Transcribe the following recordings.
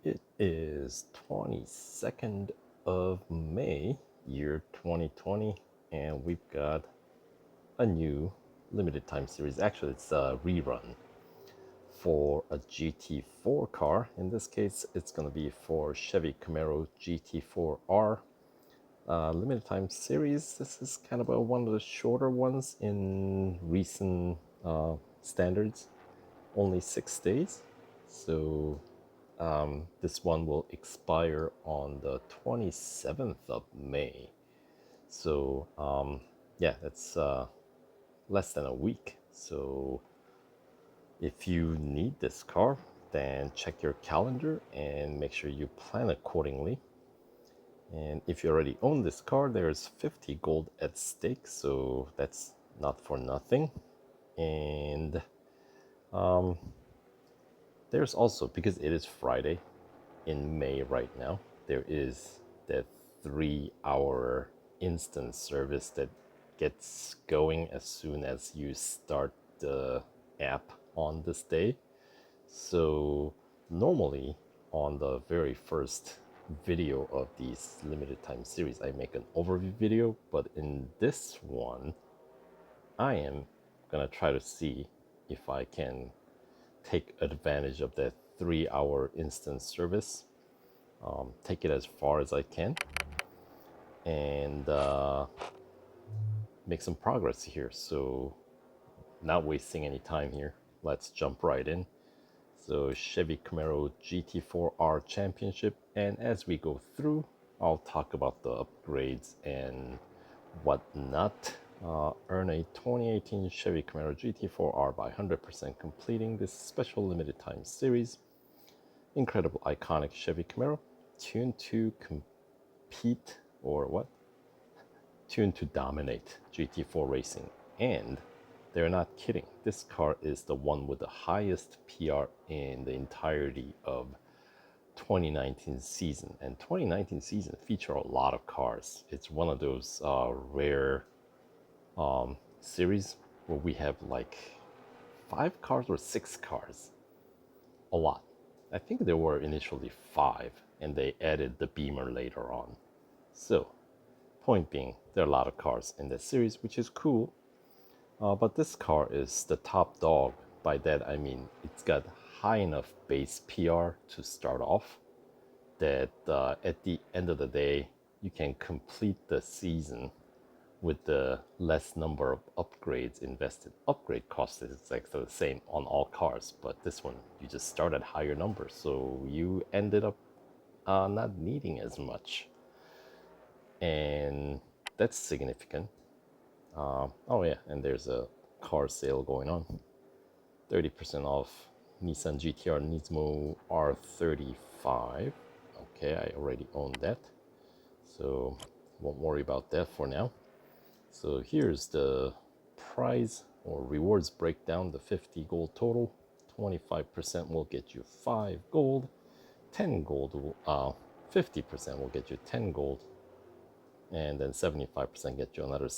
It is 22nd of May, year 2020, and we've got a new limited time series. Actually, it's a rerun for a GT4 car. In this case, it's going to be for Chevy Camaro GT4R. Limited time series. This is kind of one of the shorter ones in recent standards, only 6 days. So this one will expire on the 27th of May. So yeah, that's less than a week. So if you need this car, then check your calendar and make sure you plan accordingly. And if you already own this car, there's 50 gold at stake, so that's not for nothing. And there's also, because it is Friday in May right now, there is that 3-hour instant service that gets going as soon as you start the app on this day. So normally on the very first video of these limited time series, I make an overview video, but in this one, I am gonna try to see if I can take advantage of that 3-hour instant service, take it as far as I can, and make some progress here. So not wasting any time here, let's jump right in. So Chevy Camaro GT4R Championship, and as we go through, I'll talk about the upgrades and whatnot. Earn a 2018 Chevy Camaro GT4R by 100% completing this special limited time series. Incredible iconic Chevy Camaro, tuned to compete, or what? Tuned to dominate GT4 racing. And they're not kidding. This car is the one with the highest PR in the entirety of 2019 season. And 2019 season feature a lot of cars. It's one of those rare series where we have like 5 cars or 6 cars. A lot. I think there were initially 5 and they added the Beamer later on. So, point being, there are a lot of cars in this series, which is cool. But this car is the top dog. By that I mean it's got high enough base PR to start off that at the end of the day you can complete the season with the less number of upgrades invested. Upgrade cost is exactly the same on all cars, but this one you just start at higher numbers, so you ended up not needing as much, and that's significant. Oh yeah, and there's a car sale going on. 30% off Nissan GTR Nismo R35. Okay, I already own that, so won't worry about that for now. So here's the prize or rewards breakdown. The 50 gold total, 25% will get you 5 gold, 10 gold will 50% will get you 10 gold, and then 75% get you another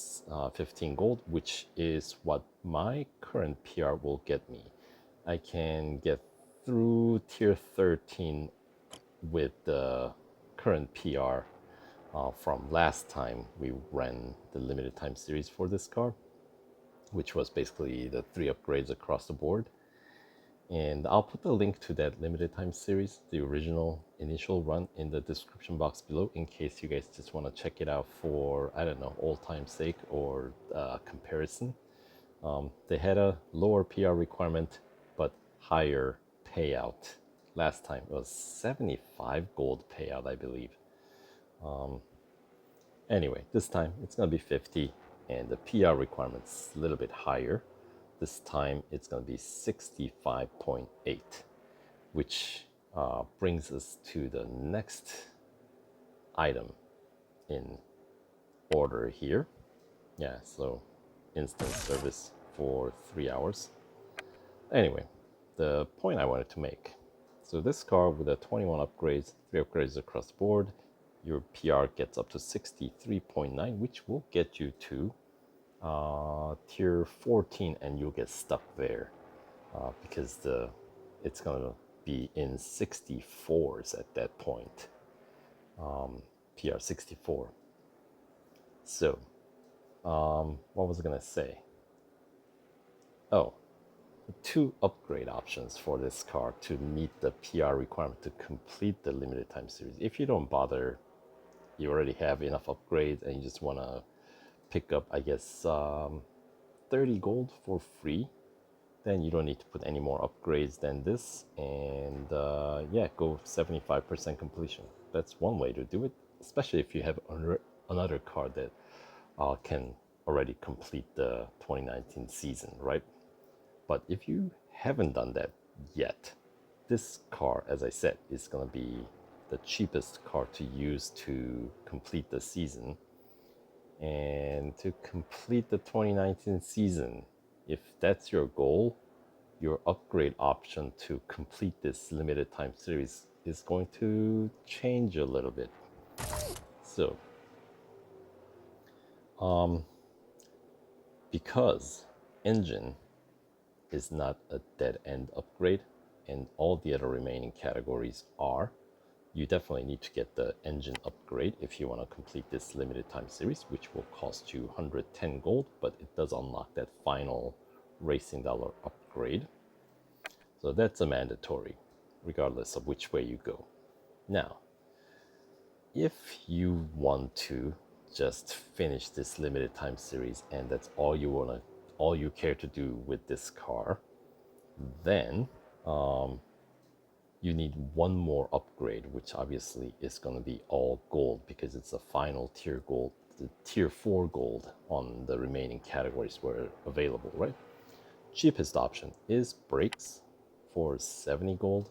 15 gold, which is what my current PR will get me. I can get through tier 13 with the current PR from last time we ran the limited time series for this car, which was basically the 3 upgrades across the board. And I'll put the link to that limited time series, the original initial run, in the description box below in case you guys just want to check it out for, I don't know, old time's sake or comparison. They had a lower PR requirement but higher payout. Last time it was 75 gold payout, I believe. Anyway, this time it's gonna be 50 and the PR requirement's a little bit higher. This time it's gonna be 65.8, which brings us to the next item in order here. Yeah, so instant service for 3 hours. Anyway, the point I wanted to make. So this car with a 21 upgrades, 3 upgrades across the board, your PR gets up to 63.9, which will get you to tier 14, and you'll get stuck there because it's gonna be in 64s at that point, PR64. So, what was I gonna say? Oh, two upgrade options for this car to meet the PR requirement to complete the limited time series. If you don't bother, you already have enough upgrades and you just want to pick up, I guess, 30 gold for free, then you don't need to put any more upgrades than this, and yeah, go 75% completion. That's one way to do it, especially if you have another car that can already complete the 2019 season, right? But if you haven't done that yet, this car, as I said, is going to be the cheapest car to use to complete the season. And to complete the 2019 season, if that's your goal, your upgrade option to complete this limited time series is going to change a little bit. So, because engine is not a dead-end upgrade, and all the other remaining categories are, you definitely need to get the engine upgrade if you want to complete this limited time series, which will cost you 110 gold, but it does unlock that final racing dollar upgrade. So that's a mandatory, regardless of which way you go. Now, if you want to just finish this limited time series and that's all you care to do with this car, then you need one more upgrade, which obviously is going to be all gold because it's a final tier gold, the tier 4 gold on the remaining categories where available, right? Cheapest option is brakes for 70 gold.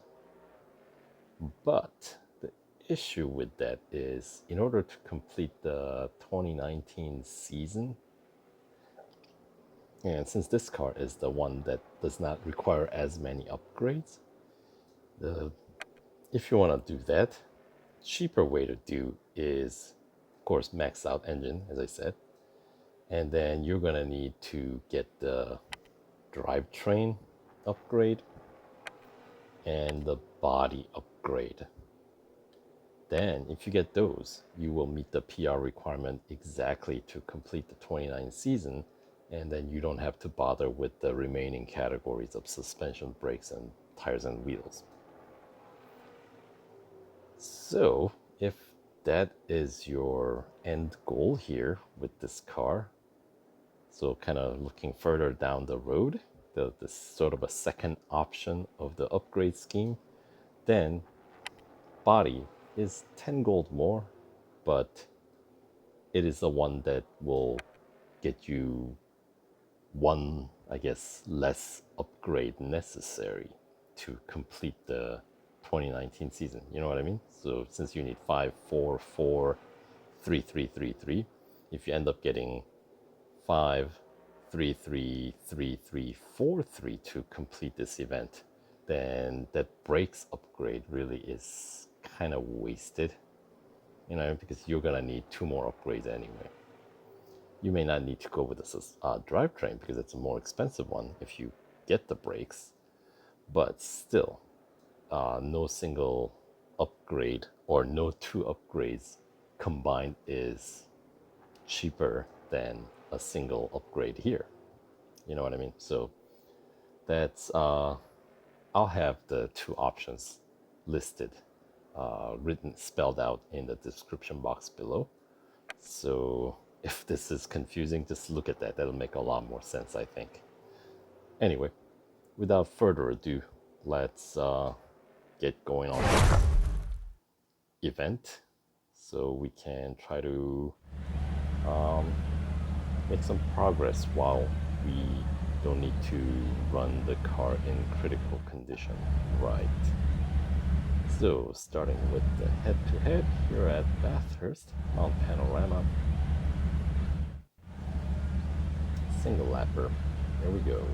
But the issue with that is, in order to complete the 2019 season, and since this car is the one that does not require as many upgrades, if you want to do that, cheaper way to do is, of course, max out engine, as I said, and then you're gonna need to get the drivetrain upgrade and the body upgrade. Then, if you get those, you will meet the PR requirement exactly to complete the 29 season, and then you don't have to bother with the remaining categories of suspension, brakes, and tires and wheels. So, if that is your end goal here with this car, so kind of looking further down the road, the sort of a second option of the upgrade scheme, then body is 10 gold more, but it is the one that will get you one, I guess, less upgrade necessary to complete the 2019 season. You know what I mean? So since you need 5, 4, 4, 3, 3, 3, 3, if you end up getting 5, 3, 3, 3, 3, 4, 3 to complete this event, then that brakes upgrade really is kind of wasted, you know, because you're gonna need 2 more upgrades anyway. You may not need to go with the drivetrain because it's a more expensive one if you get the brakes, but still, no single upgrade or no 2 upgrades combined is cheaper than a single upgrade here. You know what I mean? So that's I'll have the 2 options listed, spelled out in the description box below. So if this is confusing, just look at that. That'll make a lot more sense, I think. Anyway, without further ado, let's get going on the event so we can try to make some progress while we don't need to run the car in critical condition, right? So, starting with the head-to-head here at Bathurst, Mount Panorama. Single lapper. Here we go.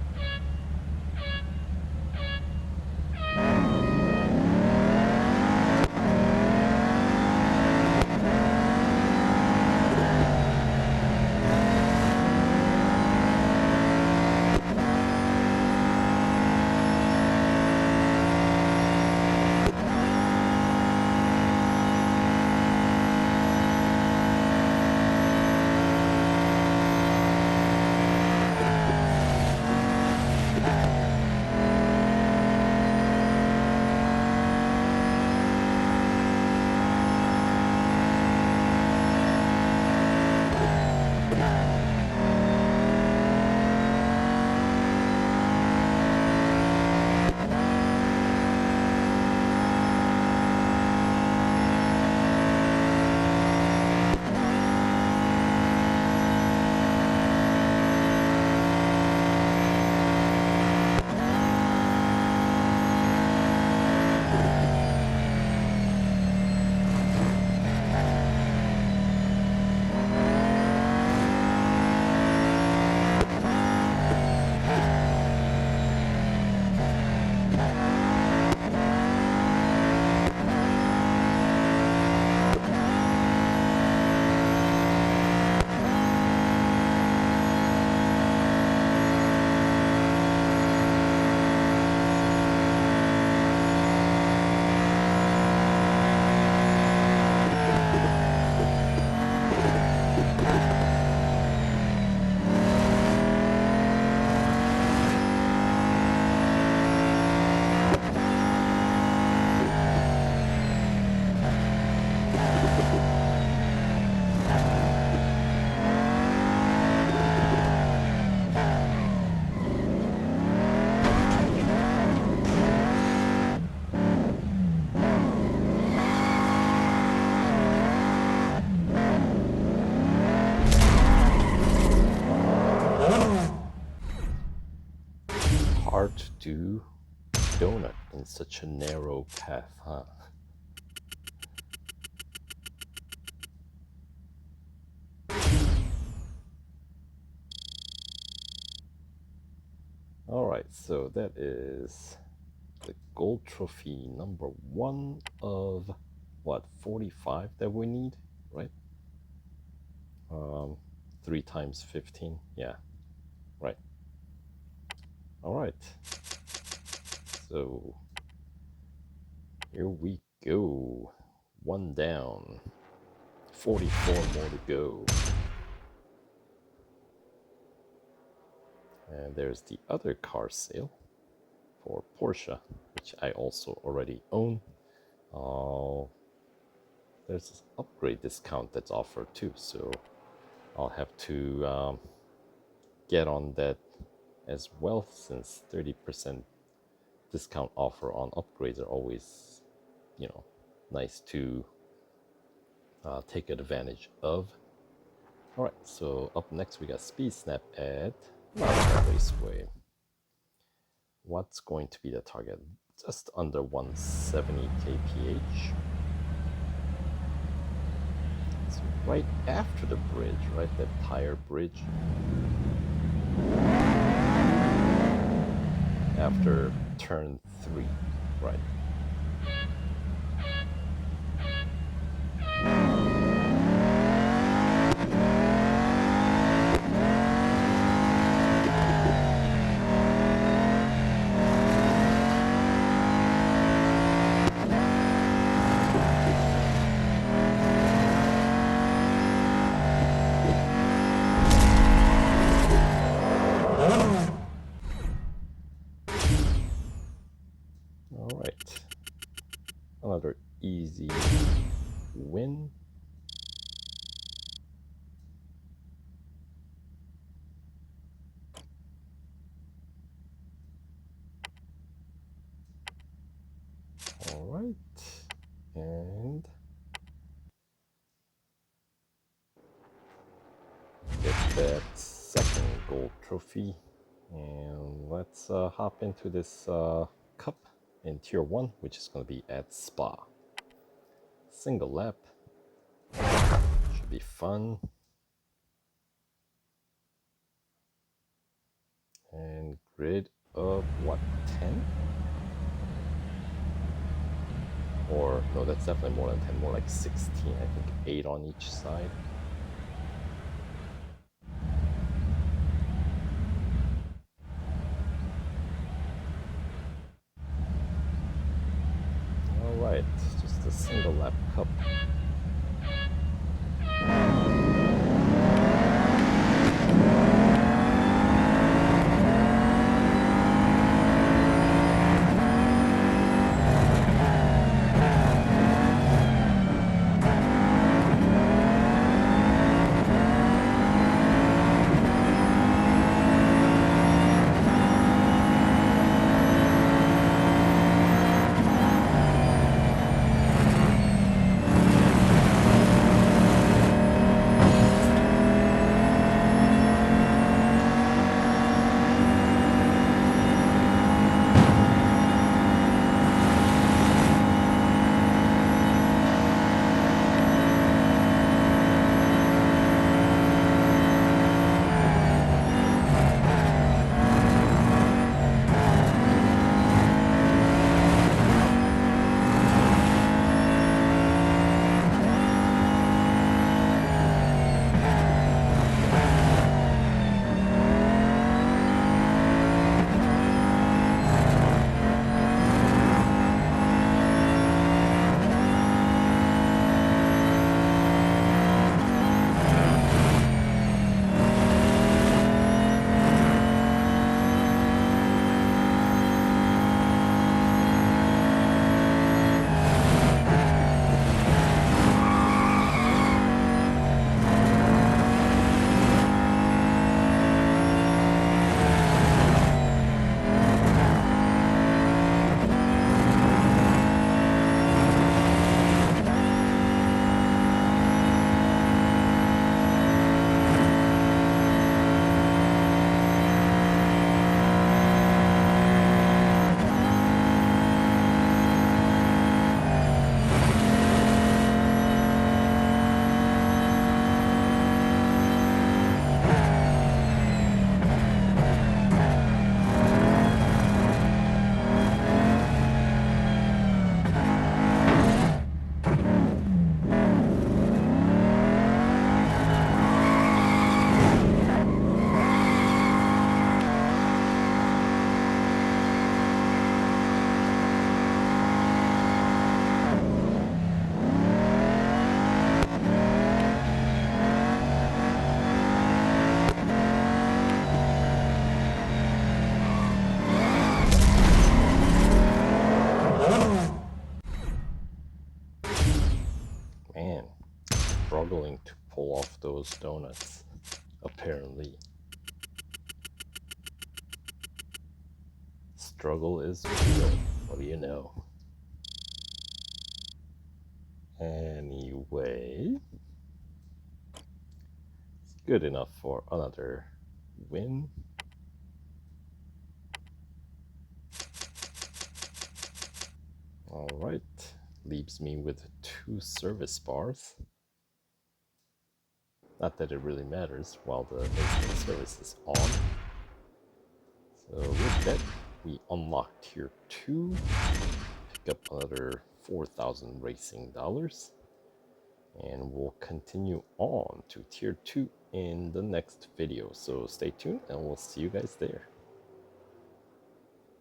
do donut in such a narrow path, huh? Alright, so that is the gold trophy number 1 of what, 45 that we need, right? 3 times 15, yeah, right. Alright, so here we go. 1 down, 44 more to go. And there's the other car sale for Porsche, which I also already own. There's this upgrade discount that's offered too, so I'll have to get on that as well, since 30% discount offer on upgrades are always, you know, nice to take advantage of. Alright, so up next we got Speed Snap at Raceway. What's going to be the target? Just under 170 kph. It's right after the bridge, right? That tire bridge. After turn 3, right? Alright, another easy win. Alright, and get that second gold trophy. And let's hop into this cup in Tier 1, which is going to be at Spa. Single lap. Should be fun. And grid of what, 10? Or, no, that's definitely more than 10, more like 16. I think 8 on each side. Alright, just a single lap cup. struggling to pull off those donuts, apparently. Struggle is real. What do you know? Anyway, it's good enough for another win. Alright, leaves me with 2 service bars. Not that it really matters while the maintenance service is on. So with that, we unlock Tier 2, pick up another 4,000 racing dollars, and we'll continue on to Tier 2 in the next video. So stay tuned and we'll see you guys there.